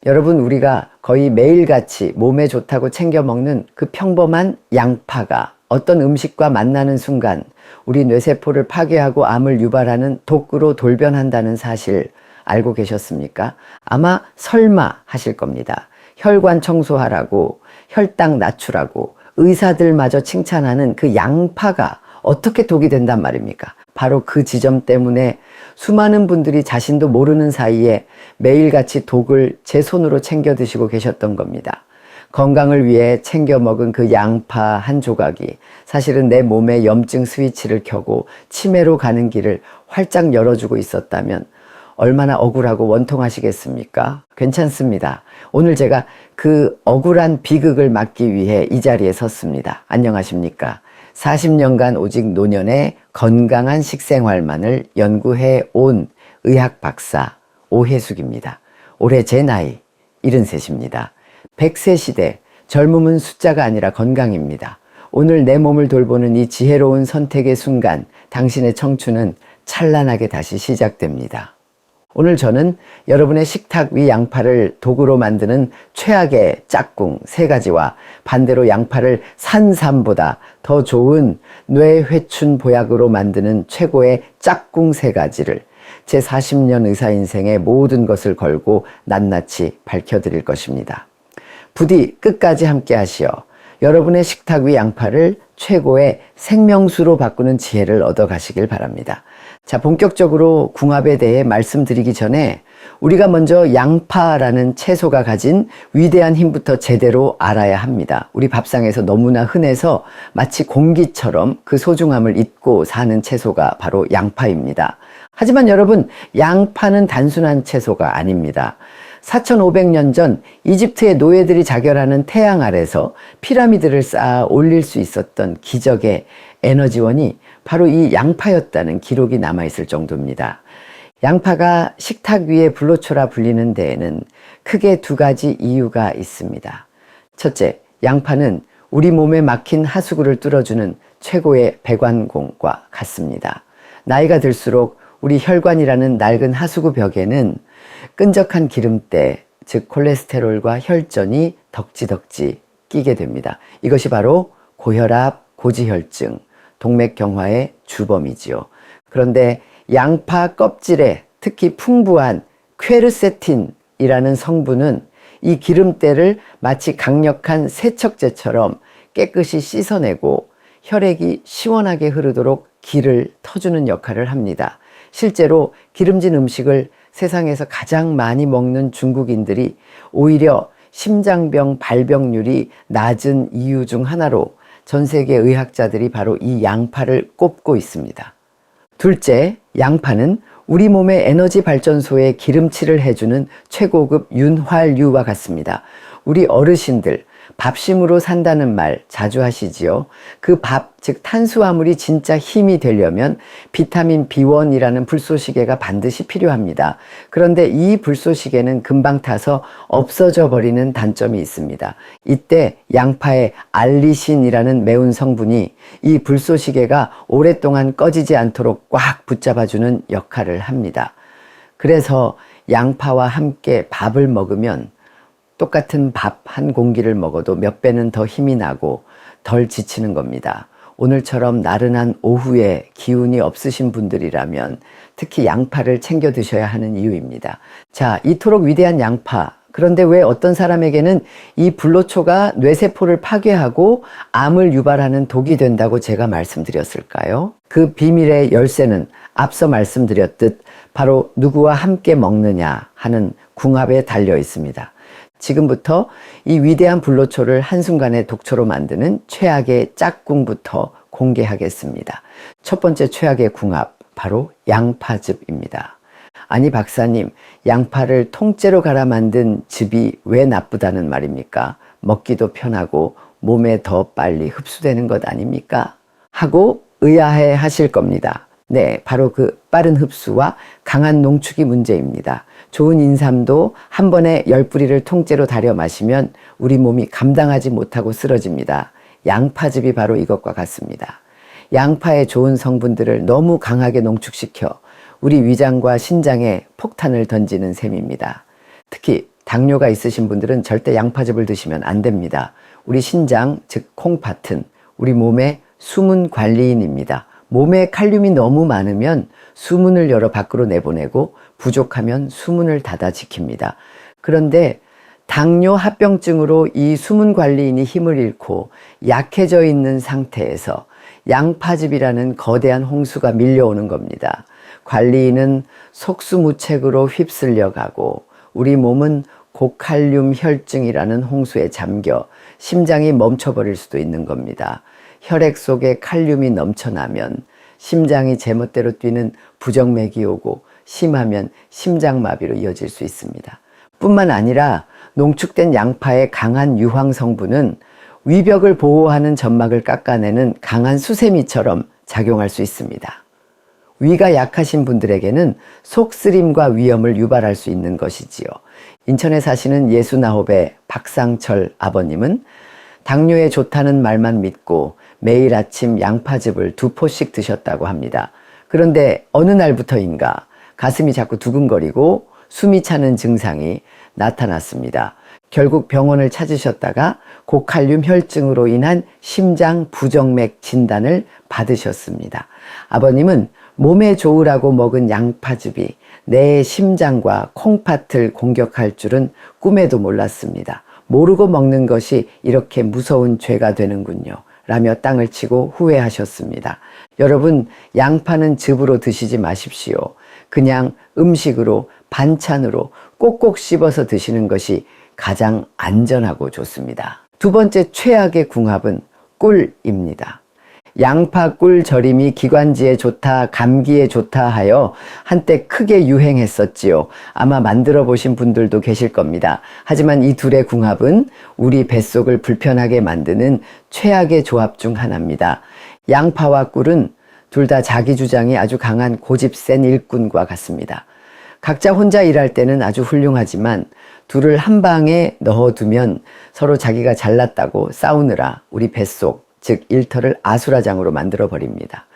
여러분, 우리가 거의 매일같이 몸에 좋다고 챙겨 먹는 그 평범한 양파가 어떤 음식과 만나는 순간 우리 뇌세포를 파괴하고 암을 유발하는 독으로 돌변한다는 사실 알고 계셨습니까? 아마 설마 하실 겁니다. 혈관 청소하라고, 혈당 낮추라고 의사들마저 칭찬하는 그 양파가 어떻게 독이 된단 말입니까? 바로 그 지점 때문에 수많은 분들이 자신도 모르는 사이에 매일같이 독을 제 손으로 챙겨 드시고 계셨던 겁니다. 건강을 위해 챙겨 먹은 그 양파 한 조각이 사실은 내 몸의 염증 스위치를 켜고 치매로 가는 길을 활짝 열어주고 있었다면 얼마나 억울하고 원통하시겠습니까? 괜찮습니다. 오늘 제가 그 억울한 비극을 막기 위해 이 자리에 섰습니다. 안녕하십니까? 40년간 오직 노년의 건강한 식생활만을 연구해 온 의학 박사 오혜숙입니다. 올해 제 나이 73입니다. 100세 시대, 젊음은 숫자가 아니라 건강입니다. 오늘 내 몸을 돌보는 이 지혜로운 선택의 순간, 당신의 청춘은 찬란하게 다시 시작됩니다. 오늘 저는 여러분의 식탁 위 양파를 독으로 만드는 최악의 짝꿍 3가지와 반대로 양파를 산삼보다 더 좋은 뇌회춘 보약으로 만드는 최고의 짝꿍 3가지를 제 40년 의사 인생의 모든 것을 걸고 낱낱이 밝혀드릴 것입니다. 부디 끝까지 함께 하시어 여러분의 식탁 위 양파를 최고의 생명수로 바꾸는 지혜를 얻어가시길 바랍니다. 자, 본격적으로 궁합에 대해 말씀드리기 전에 우리가 먼저 양파라는 채소가 가진 위대한 힘부터 제대로 알아야 합니다. 우리 밥상에서 너무나 흔해서 마치 공기처럼 그 소중함을 잊고 사는 채소가 바로 양파입니다. 하지만 여러분, 양파는 단순한 채소가 아닙니다. 4500년 전 이집트의 노예들이 자결하는 태양 아래서 피라미드를 쌓아 올릴 수 있었던 기적의 에너지원이 바로 이 양파였다는 기록이 남아있을 정도입니다. 양파가 식탁 위의 불로초라 불리는 데에는 크게 2가지 이유가 있습니다. 첫째, 양파는 우리 몸에 막힌 하수구를 뚫어주는 최고의 배관공과 같습니다. 나이가 들수록 우리 혈관이라는 낡은 하수구 벽에는 끈적한 기름때, 즉 콜레스테롤과 혈전이 덕지덕지 끼게 됩니다. 이것이 바로 고혈압, 고지혈증, 동맥경화의 주범이지요. 그런데 양파 껍질에 특히 풍부한 퀘르세틴이라는 성분은 이 기름때를 마치 강력한 세척제처럼 깨끗이 씻어내고 혈액이 시원하게 흐르도록 길을 터주는 역할을 합니다. 실제로 기름진 음식을 세상에서 가장 많이 먹는 중국인들이 오히려 심장병 발병률이 낮은 이유 중 하나로 전 세계 의학자들이 바로 이 양파를 꼽고 있습니다. 둘째, 양파는 우리 몸의 에너지 발전소에 기름칠을 해주는 최고급 윤활유와 같습니다. 우리 어르신들 밥심으로 산다는 말 자주 하시지요. 그 밥, 즉 탄수화물이 진짜 힘이 되려면 비타민 B1이라는 불쏘시개가 반드시 필요합니다. 그런데 이 불쏘시개는 금방 타서 없어져 버리는 단점이 있습니다. 이때 양파의 알리신이라는 매운 성분이 이 불쏘시개가 오랫동안 꺼지지 않도록 꽉 붙잡아주는 역할을 합니다. 그래서 양파와 함께 밥을 먹으면 똑같은 밥 한 공기를 먹어도 몇 배는 더 힘이 나고 덜 지치는 겁니다. 오늘처럼 나른한 오후에 기운이 없으신 분들이라면 특히 양파를 챙겨 드셔야 하는 이유입니다. 자, 이토록 위대한 양파. 그런데 왜 어떤 사람에게는 이 불로초가 뇌세포를 파괴하고 암을 유발하는 독이 된다고 제가 말씀드렸을까요? 그 비밀의 열쇠는 앞서 말씀드렸듯 바로 누구와 함께 먹느냐 하는 궁합에 달려 있습니다. 지금부터 이 위대한 불로초를 한순간에 독초로 만드는 최악의 짝꿍부터 공개하겠습니다. 첫 번째 최악의 궁합, 바로 양파즙입니다. 아니 박사님, 양파를 통째로 갈아 만든 즙이 왜 나쁘다는 말입니까? 먹기도 편하고 몸에 더 빨리 흡수되는 것 아닙니까? 하고 의아해 하실 겁니다. 네, 바로 그 빠른 흡수와 강한 농축이 문제입니다. 좋은 인삼도 한 번에 10뿌리를 통째로 달여 마시면 우리 몸이 감당하지 못하고 쓰러집니다. 양파즙이 바로 이것과 같습니다. 양파의 좋은 성분들을 너무 강하게 농축시켜 우리 위장과 신장에 폭탄을 던지는 셈입니다. 특히 당뇨가 있으신 분들은 절대 양파즙을 드시면 안 됩니다. 우리 신장, 즉 콩팥은 우리 몸의 수문 관리인입니다. 몸에 칼륨이 너무 많으면 수문을 열어 밖으로 내보내고 부족하면 수문을 닫아 지킵니다. 그런데 당뇨 합병증으로 이 수문 관리인이 힘을 잃고 약해져 있는 상태에서 양파즙이라는 거대한 홍수가 밀려오는 겁니다. 관리인은 속수무책으로 휩쓸려 가고 우리 몸은 고칼륨 혈증이라는 홍수에 잠겨 심장이 멈춰버릴 수도 있는 겁니다. 혈액 속에 칼륨이 넘쳐나면 심장이 제멋대로 뛰는 부정맥이 오고 심하면 심장마비로 이어질 수 있습니다. 뿐만 아니라 농축된 양파의 강한 유황 성분은 위벽을 보호하는 점막을 깎아내는 강한 수세미처럼 작용할 수 있습니다. 위가 약하신 분들에게는 속쓰림과 위염을 유발할 수 있는 것이지요. 인천에 사시는 69의 박상철 아버님은 당뇨에 좋다는 말만 믿고 매일 아침 양파즙을 2포씩 드셨다고 합니다. 그런데 어느 날부터인가 가슴이 자꾸 두근거리고 숨이 차는 증상이 나타났습니다. 결국 병원을 찾으셨다가 고칼륨 혈증으로 인한 심장 부정맥 진단을 받으셨습니다. 아버님은 몸에 좋으라고 먹은 양파즙이 내 심장과 콩팥을 공격할 줄은 꿈에도 몰랐습니다. 모르고 먹는 것이 이렇게 무서운 죄가 되는군요. 라며 땅을 치고 후회하셨습니다. 여러분, 양파는 즙으로 드시지 마십시오. 그냥 음식으로, 반찬으로 꼭꼭 씹어서 드시는 것이 가장 안전하고 좋습니다. 두 번째 최악의 궁합은 꿀입니다. 양파 꿀 절임이 기관지에 좋다, 감기에 좋다 하여 한때 크게 유행했었지요. 아마 만들어 보신 분들도 계실 겁니다. 하지만 이 둘의 궁합은 우리 뱃속을 불편하게 만드는 최악의 조합 중 하나입니다. 양파와 꿀은 둘 다 자기 주장이 아주 강한 고집 센 일꾼과 같습니다. 각자 혼자 일할 때는 아주 훌륭하지만 둘을 한 방에 넣어두면 서로 자기가 잘났다고 싸우느라 우리 뱃속, 즉 일터를 아수라장으로 만들어 버립니다.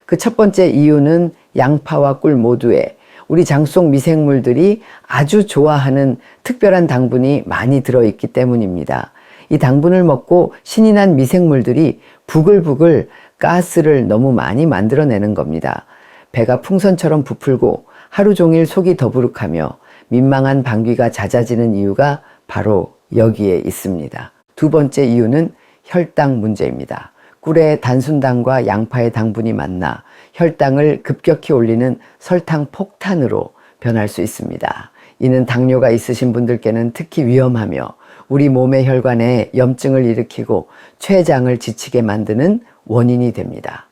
그 첫 번째 이유는 양파와 꿀 모두에 우리 장 속 미생물들이 아주 좋아하는 특별한 당분이 많이 들어있기 때문입니다. 이 당분을 먹고 신이 난 미생물들이 부글부글 가스를 너무 많이 만들어내는 겁니다. 배가 풍선처럼 부풀고 하루 종일 속이 더부룩하며 민망한 방귀가 잦아지는 이유가 바로 여기에 있습니다. 두 번째 이유는 혈당 문제입니다. 꿀의 단순당과 양파의 당분이 만나 혈당을 급격히 올리는 설탕 폭탄으로 변할 수 있습니다. 이는 당뇨가 있으신 분들께는 특히 위험하며 우리 몸의 혈관에 염증을 일으키고 췌장을 지치게 만드는 원인이 됩니다.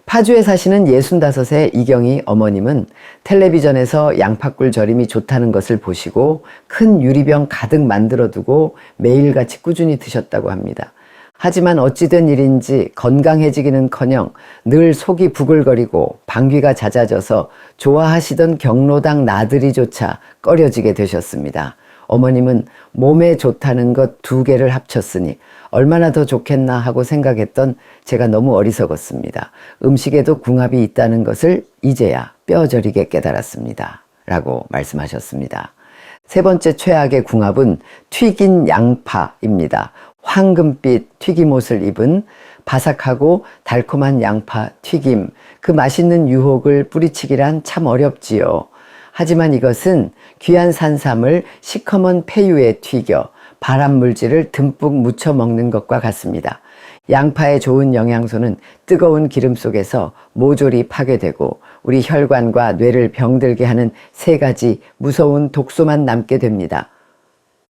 파주에 사시는 65세 이경희 어머님은 텔레비전에서 양파꿀 절임이 좋다는 것을 보시고 큰 유리병 가득 만들어 두고 매일같이 꾸준히 드셨다고 합니다. 하지만 어찌된 일인지 건강해지기는커녕 늘 속이 부글거리고 방귀가 잦아져서 좋아하시던 경로당 나들이조차 꺼려지게 되셨습니다. 어머님은 몸에 좋다는 것 2개를 합쳤으니 얼마나 더 좋겠나 하고 생각했던 제가 너무 어리석었습니다. 음식에도 궁합이 있다는 것을 이제야 뼈저리게 깨달았습니다. 라고 말씀하셨습니다. 세 번째 최악의 궁합은 튀긴 양파입니다. 황금빛 튀김옷을 입은 바삭하고 달콤한 양파 튀김, 그 맛있는 유혹을 뿌리치기란 참 어렵지요. 하지만 이것은 귀한 산삼을 시커먼 폐유에 튀겨 발암물질을 듬뿍 묻혀 먹는 것과 같습니다. 양파의 좋은 영양소는 뜨거운 기름 속에서 모조리 파괴되고 우리 혈관과 뇌를 병들게 하는 3가지 무서운 독소만 남게 됩니다.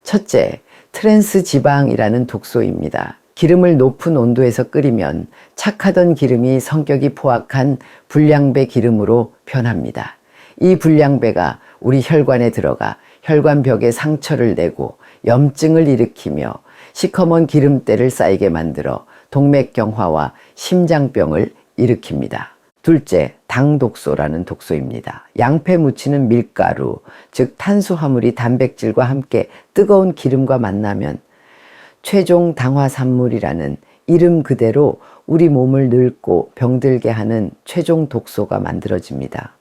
첫째, 트랜스 지방이라는 독소입니다. 기름을 높은 온도에서 끓이면 착하던 기름이 성격이 포악한 불량배 기름으로 변합니다. 이 불량배가 우리 혈관에 들어가 혈관벽에 상처를 내고 염증을 일으키며 시커먼 기름때를 쌓이게 만들어 동맥경화와 심장병을 일으킵니다. 둘째, 당독소라는 독소입니다. 양패 무치는 밀가루, 즉 탄수화물이 단백질과 함께 뜨거운 기름과 만나면 최종 당화산물이라는 이름 그대로 우리 몸을 늙고 병들게 하는 최종 독소가 만들어집니다.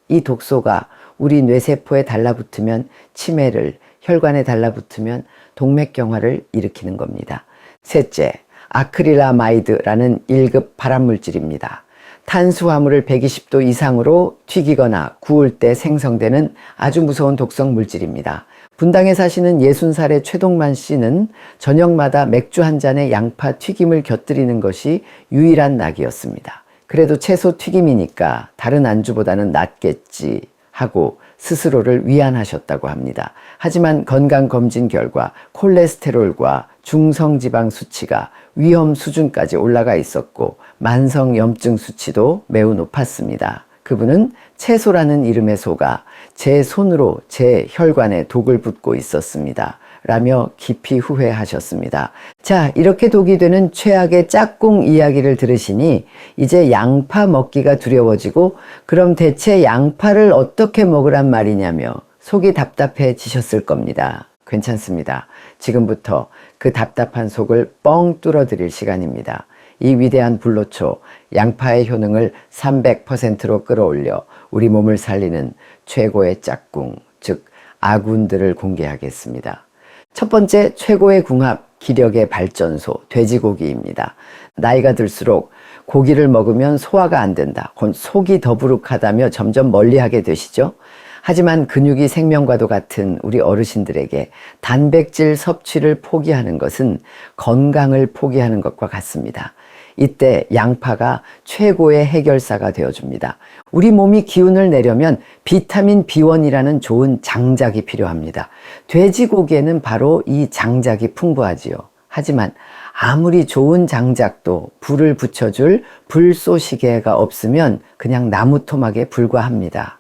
이 독소가 우리 뇌세포에 달라붙으면 치매를, 혈관에 달라붙으면 동맥경화를 일으키는 겁니다. 셋째, 아크릴라마이드라는 1급 발암물질입니다. 탄수화물을 120도 이상으로 튀기거나 구울 때 생성되는 아주 무서운 독성 물질입니다. 분당에 사시는 60살의 최동만 씨는 저녁마다 맥주 한 잔에 양파 튀김을 곁들이는 것이 유일한 낙이었습니다. 그래도 채소 튀김이니까 다른 안주보다는 낫겠지 하고 스스로를 위안하셨다고 합니다. 하지만 건강검진 결과 콜레스테롤과 중성지방 수치가 위험 수준까지 올라가 있었고 만성염증 수치도 매우 높았습니다. 그분은 채소라는 이름에 속아 제 손으로 제 혈관에 독을 붓고 있었습니다. 라며 깊이 후회하셨습니다. 자, 이렇게 독이 되는 최악의 짝꿍 이야기를 들으시니 이제 양파 먹기가 두려워지고 그럼 대체 양파를 어떻게 먹으란 말이냐며 속이 답답해지셨을 겁니다. 괜찮습니다. 지금부터 그 답답한 속을 뻥 뚫어드릴 시간입니다. 이 위대한 불로초 양파의 효능을 300%로 끌어올려 우리 몸을 살리는 최고의 짝꿍, 즉 아군들을 공개하겠습니다. 첫 번째, 최고의 궁합, 기력의 발전소, 돼지고기입니다. 나이가 들수록 고기를 먹으면 소화가 안 된다, 속이 더부룩하다며 점점 멀리하게 되시죠. 하지만 근육이 생명과도 같은 우리 어르신들에게 단백질 섭취를 포기하는 것은 건강을 포기하는 것과 같습니다. 이때 양파가 최고의 해결사가 되어줍니다. 우리 몸이 기운을 내려면 비타민 B1이라는 좋은 장작이 필요합니다. 돼지고기에는 바로 이 장작이 풍부하지요. 하지만 아무리 좋은 장작도 불을 붙여줄 불쏘시개가 없으면 그냥 나무 토막에 불과합니다.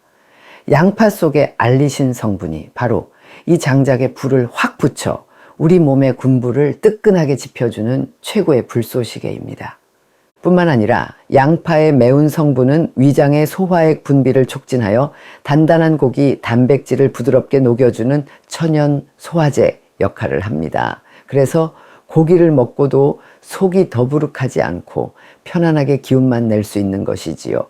양파 속에 알리신 성분이 바로 이 장작에 불을 확 붙여 우리 몸의 군부를 뜨끈하게 지펴주는 최고의 불쏘시개입니다. 뿐만 아니라 양파의 매운 성분은 위장의 소화액 분비를 촉진하여 단단한 고기 단백질을 부드럽게 녹여주는 천연 소화제 역할을 합니다. 그래서 고기를 먹고도 속이 더부룩하지 않고 편안하게 기운만 낼 수 있는 것이지요.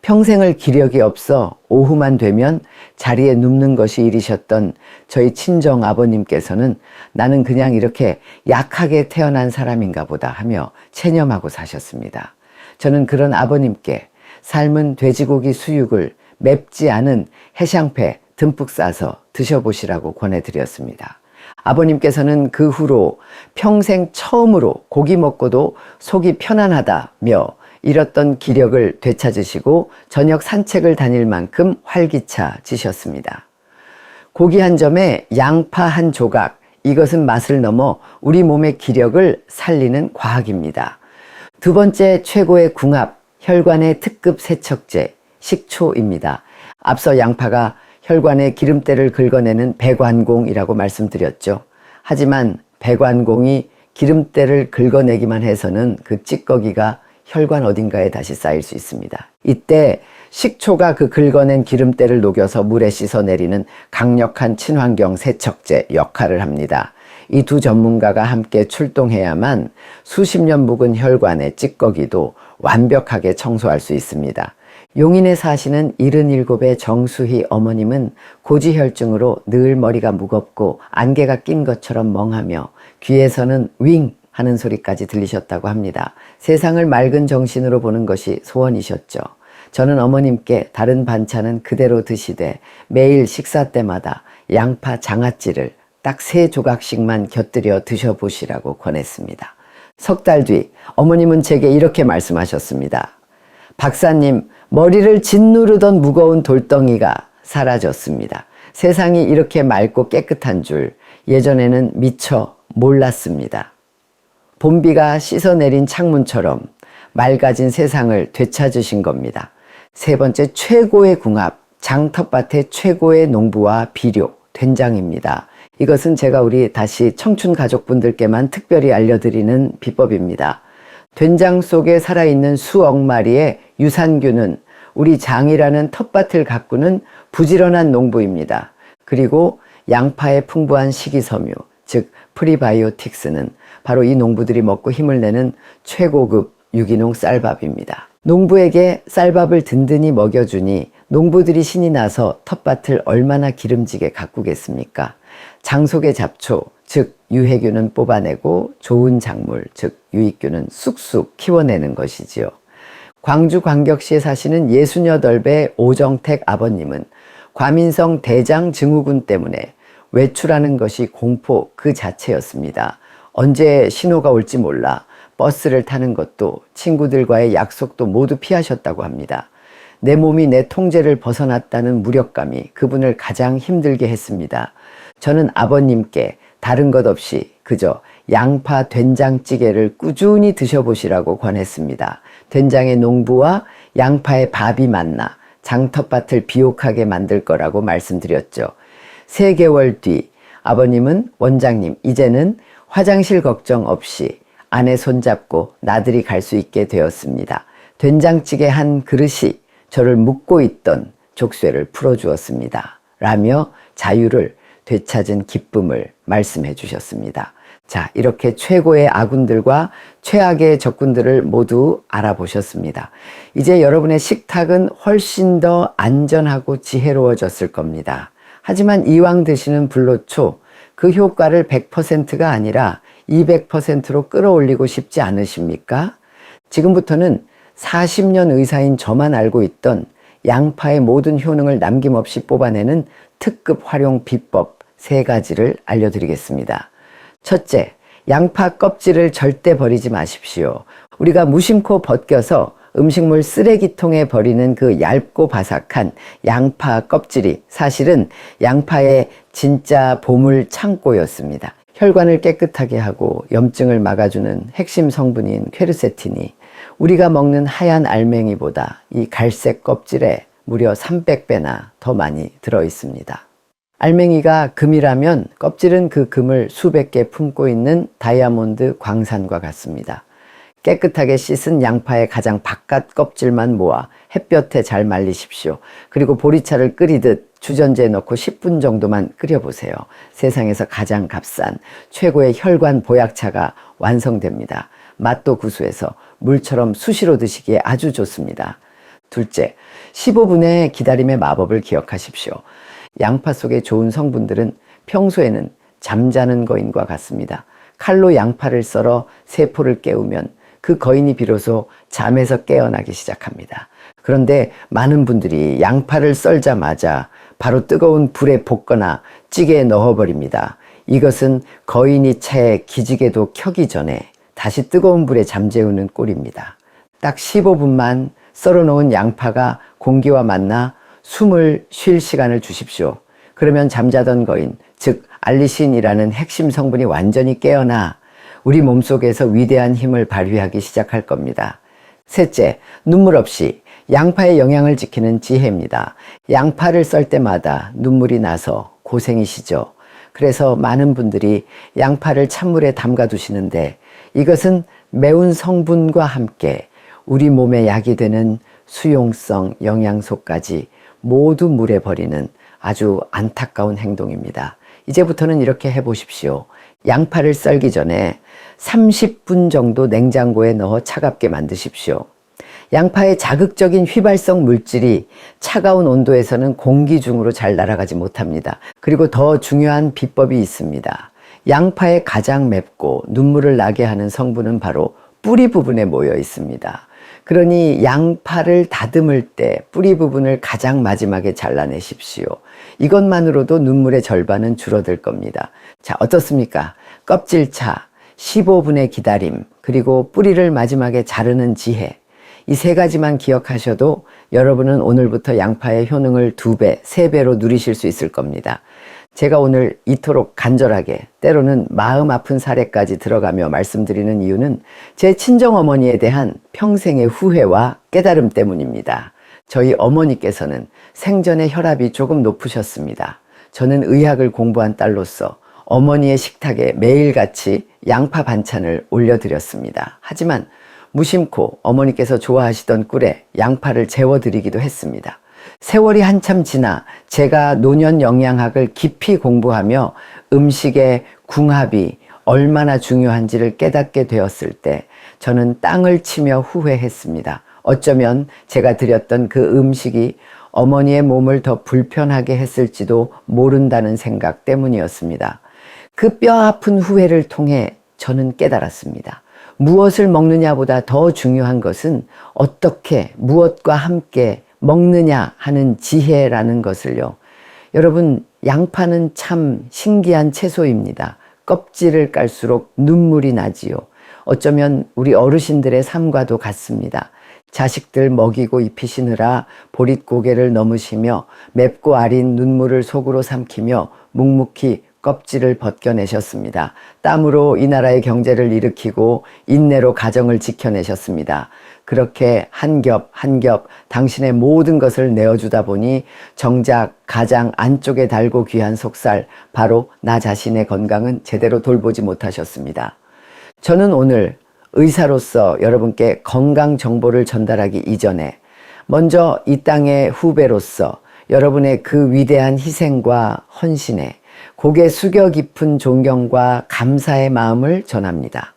평생을 기력이 없어 오후만 되면 자리에 눕는 것이 일이셨던 저희 친정 아버님께서는 나는 그냥 이렇게 약하게 태어난 사람인가 보다 하며 체념하고 사셨습니다. 저는 그런 아버님께 삶은 돼지고기 수육을 맵지 않은 해샹패 듬뿍 싸서 드셔보시라고 권해드렸습니다. 아버님께서는 그 후로 평생 처음으로 고기 먹고도 속이 편안하다며 잃었던 기력을 되찾으시고 저녁 산책을 다닐 만큼 활기차지셨습니다. 고기 한 점에 양파 한 조각, 이것은 맛을 넘어 우리 몸의 기력을 살리는 과학입니다. 두 번째 최고의 궁합, 혈관의 특급 세척제, 식초입니다. 앞서 양파가 혈관의 기름때를 긁어내는 배관공이라고 말씀드렸죠. 하지만 배관공이 기름때를 긁어내기만 해서는 그 찌꺼기가 혈관 어딘가에 다시 쌓일 수 있습니다. 이때 식초가 그 긁어낸 기름때를 녹여서 물에 씻어내리는 강력한 친환경 세척제 역할을 합니다. 이 두 전문가가 함께 출동해야만 수십 년 묵은 혈관의 찌꺼기도 완벽하게 청소할 수 있습니다. 용인에 사시는 77의 정수희 어머님은 고지혈증으로 늘 머리가 무겁고 안개가 낀 것처럼 멍하며 귀에서는 윙 하는 소리까지 들리셨다고 합니다. 세상을 맑은 정신으로 보는 것이 소원이셨죠. 저는 어머님께 다른 반찬은 그대로 드시되 매일 식사 때마다 양파 장아찌를 딱 3조각씩만 곁들여 드셔보시라고 권했습니다. 석 달 뒤 어머님은 제게 이렇게 말씀하셨습니다. 박사님, 머리를 짓누르던 무거운 돌덩이가 사라졌습니다. 세상이 이렇게 맑고 깨끗한 줄 예전에는 미처 몰랐습니다. 봄비가 씻어내린 창문처럼 맑아진 세상을 되찾으신 겁니다. 세 번째 최고의 궁합, 장텃밭의 최고의 농부와 비료, 된장입니다. 이것은 제가 우리 다시 청춘 가족분들께만 특별히 알려드리는 비법입니다. 된장 속에 살아있는 수억 마리의 유산균은 우리 장이라는 텃밭을 가꾸는 부지런한 농부입니다. 그리고 양파의 풍부한 식이섬유, 즉 프리바이오틱스는 바로 이 농부들이 먹고 힘을 내는 최고급 유기농 쌀밥입니다. 농부에게 쌀밥을 든든히 먹여주니 농부들이 신이 나서 텃밭을 얼마나 기름지게 가꾸겠습니까? 장속의 잡초, 즉 유해균은 뽑아내고 좋은 작물, 즉 유익균은 쑥쑥 키워내는 것이지요. 광주 광격시에 사시는 68배 오정택 아버님은 과민성 대장 증후군 때문에 외출하는 것이 공포 그 자체였습니다. 언제 신호가 올지 몰라 버스를 타는 것도 친구들과의 약속도 모두 피하셨다고 합니다. 내 몸이 내 통제를 벗어났다는 무력감이 그분을 가장 힘들게 했습니다. 저는 아버님께 다른 것 없이 그저 양파 된장찌개를 꾸준히 드셔보시라고 권했습니다. 된장의 농부와 양파의 밥이 만나 장텃밭을 비옥하게 만들 거라고 말씀드렸죠. 3개월 뒤 아버님은 원장님 이제는 화장실 걱정 없이 아내 손잡고 나들이 갈 수 있게 되었습니다. 된장찌개 한 그릇이 저를 묶고 있던 족쇄를 풀어주었습니다. 라며 자유를 되찾은 기쁨을 말씀해 주셨습니다. 자, 이렇게 최고의 아군들과 최악의 적군들을 모두 알아보셨습니다. 이제 여러분의 식탁은 훨씬 더 안전하고 지혜로워졌을 겁니다. 하지만 이왕 드시는 불로초, 그 효과를 100%가 아니라 200%로 끌어올리고 싶지 않으십니까? 지금부터는 40년 의사인 저만 알고 있던 양파의 모든 효능을 남김없이 뽑아내는 특급 활용 비법 3가지를 알려드리겠습니다. 첫째, 양파 껍질을 절대 버리지 마십시오. 우리가 무심코 벗겨서 음식물 쓰레기통에 버리는 그 얇고 바삭한 양파 껍질이 사실은 양파의 진짜 보물 창고였습니다. 혈관을 깨끗하게 하고 염증을 막아주는 핵심 성분인 퀘르세틴이 우리가 먹는 하얀 알맹이보다 이 갈색 껍질에 무려 300배나 더 많이 들어 있습니다. 알맹이가 금이라면 껍질은 그 금을 수백 개 품고 있는 다이아몬드 광산과 같습니다. 깨끗하게 씻은 양파의 가장 바깥 껍질만 모아 햇볕에 잘 말리십시오. 그리고 보리차를 끓이듯 주전자에 넣고 10분 정도만 끓여보세요. 세상에서 가장 값싼 최고의 혈관 보약차가 완성됩니다. 맛도 구수해서 물처럼 수시로 드시기에 아주 좋습니다. 둘째, 15분의 기다림의 마법을 기억하십시오. 양파 속의 좋은 성분들은 평소에는 잠자는 거인과 같습니다. 칼로 양파를 썰어 세포를 깨우면 그 거인이 비로소 잠에서 깨어나기 시작합니다. 그런데 많은 분들이 양파를 썰자마자 바로 뜨거운 불에 볶거나 찌개에 넣어버립니다. 이것은 거인이 채 기지개도 켜기 전에 다시 뜨거운 불에 잠재우는 꼴입니다. 딱 15분만 썰어놓은 양파가 공기와 만나 숨을 쉴 시간을 주십시오. 그러면 잠자던 거인, 즉 알리신이라는 핵심 성분이 완전히 깨어나 우리 몸속에서 위대한 힘을 발휘하기 시작할 겁니다. 셋째, 눈물 없이 양파의 영양을 지키는 지혜입니다. 양파를 썰 때마다 눈물이 나서 고생이시죠. 그래서 많은 분들이 양파를 찬물에 담가 두시는데 이것은 매운 성분과 함께 우리 몸에 약이 되는 수용성 영양소까지 모두 물에 버리는 아주 안타까운 행동입니다. 이제부터는 이렇게 해보십시오. 양파를 썰기 전에 30분 정도 냉장고에 넣어 차갑게 만드십시오. 양파의 자극적인 휘발성 물질이 차가운 온도에서는 공기 중으로 잘 날아가지 못합니다. 그리고 더 중요한 비법이 있습니다. 양파의 가장 맵고 눈물을 나게 하는 성분은 바로 뿌리 부분에 모여 있습니다. 그러니 양파를 다듬을 때 뿌리 부분을 가장 마지막에 잘라내십시오. 이것만으로도 눈물의 절반은 줄어들 겁니다. 자, 어떻습니까? 껍질차, 15분의 기다림, 그리고 뿌리를 마지막에 자르는 지혜. 이 3가지만 기억하셔도 여러분은 오늘부터 양파의 효능을 2배, 3배로 누리실 수 있을 겁니다. 제가 오늘 이토록 간절하게 때로는 마음 아픈 사례까지 들어가며 말씀드리는 이유는 제 친정어머니에 대한 평생의 후회와 깨달음 때문입니다. 저희 어머니께서는 생전에 혈압이 조금 높으셨습니다. 저는 의학을 공부한 딸로서 어머니의 식탁에 매일같이 양파 반찬을 올려드렸습니다. 하지만 무심코 어머니께서 좋아하시던 꿀에 양파를 재워드리기도 했습니다. 세월이 한참 지나 제가 노년 영양학을 깊이 공부하며 음식의 궁합이 얼마나 중요한지를 깨닫게 되었을 때 저는 땅을 치며 후회했습니다. 어쩌면 제가 드렸던 그 음식이 어머니의 몸을 더 불편하게 했을지도 모른다는 생각 때문이었습니다. 그 뼈아픈 후회를 통해 저는 깨달았습니다. 무엇을 먹느냐보다 더 중요한 것은 어떻게 무엇과 함께 먹느냐 하는 지혜라는 것을요. 여러분, 양파는 참 신기한 채소입니다. 껍질을 깔수록 눈물이 나지요. 어쩌면 우리 어르신들의 삶과도 같습니다. 자식들 먹이고 입히시느라 보릿고개를 넘으시며 맵고 아린 눈물을 속으로 삼키며 묵묵히 껍질을 벗겨내셨습니다. 땀으로 이 나라의 경제를 일으키고 인내로 가정을 지켜내셨습니다. 그렇게 한 겹 한 겹 당신의 모든 것을 내어주다 보니 정작 가장 안쪽에 달고 귀한 속살, 바로 나 자신의 건강은 제대로 돌보지 못하셨습니다. 저는 오늘 의사로서 여러분께 건강 정보를 전달하기 이전에 먼저 이 땅의 후배로서 여러분의 그 위대한 희생과 헌신에 고개 숙여 깊은 존경과 감사의 마음을 전합니다.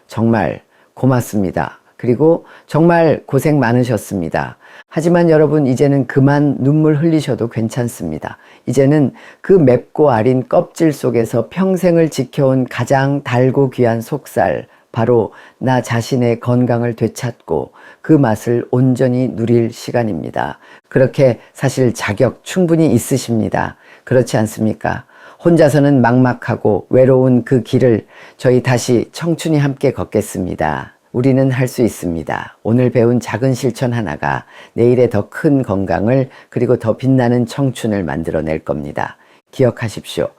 정말 고맙습니다. 그리고 정말 고생 많으셨습니다. 하지만 여러분, 이제는 그만 눈물 흘리셔도 괜찮습니다. 이제는 그 맵고 아린 껍질 속에서 평생을 지켜온 가장 달고 귀한 속살, 바로 나 자신의 건강을 되찾고 그 맛을 온전히 누릴 시간입니다. 그렇게 사실 자격 충분히 있으십니다. 그렇지 않습니까? 혼자서는 막막하고 외로운 그 길을 저희 다시 청춘이 함께 걷겠습니다. 우리는 할 수 있습니다. 오늘 배운 작은 실천 하나가 내일의 더 큰 건강을, 그리고 더 빛나는 청춘을 만들어낼 겁니다. 기억하십시오.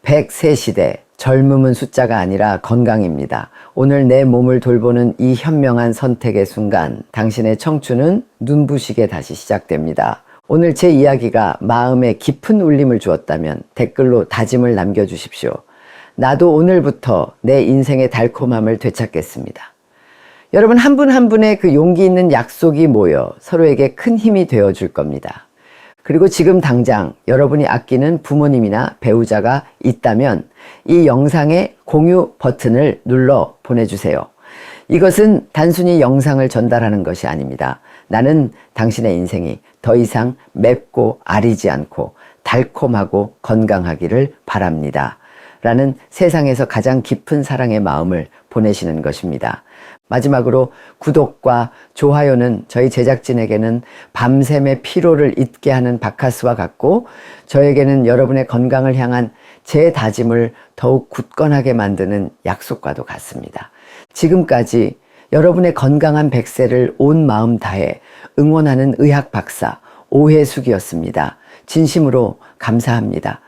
100세 시대, 젊음은 숫자가 아니라 건강입니다. 오늘 내 몸을 돌보는 이 현명한 선택의 순간, 당신의 청춘은 눈부시게 다시 시작됩니다. 오늘 제 이야기가 마음에 깊은 울림을 주었다면 댓글로 다짐을 남겨주십시오. 나도 오늘부터 내 인생의 달콤함을 되찾겠습니다. 여러분, 한 분 한 분의 그 용기 있는 약속이 모여 서로에게 큰 힘이 되어줄 겁니다. 그리고 지금 당장 여러분이 아끼는 부모님이나 배우자가 있다면 이 영상의 공유 버튼을 눌러 보내주세요. 이것은 단순히 영상을 전달하는 것이 아닙니다. 나는 당신의 인생이 더 이상 맵고 아리지 않고 달콤하고 건강하기를 바랍니다. 라는 세상에서 가장 깊은 사랑의 마음을 보내시는 것입니다. 마지막으로 구독과 좋아요는 저희 제작진에게는 밤샘의 피로를 잊게 하는 바카스와 같고, 저에게는 여러분의 건강을 향한 제 다짐을 더욱 굳건하게 만드는 약속과도 같습니다. 지금까지 여러분의 건강한 100세를 온 마음 다해 응원하는 의학 박사 오혜숙이었습니다. 진심으로 감사합니다.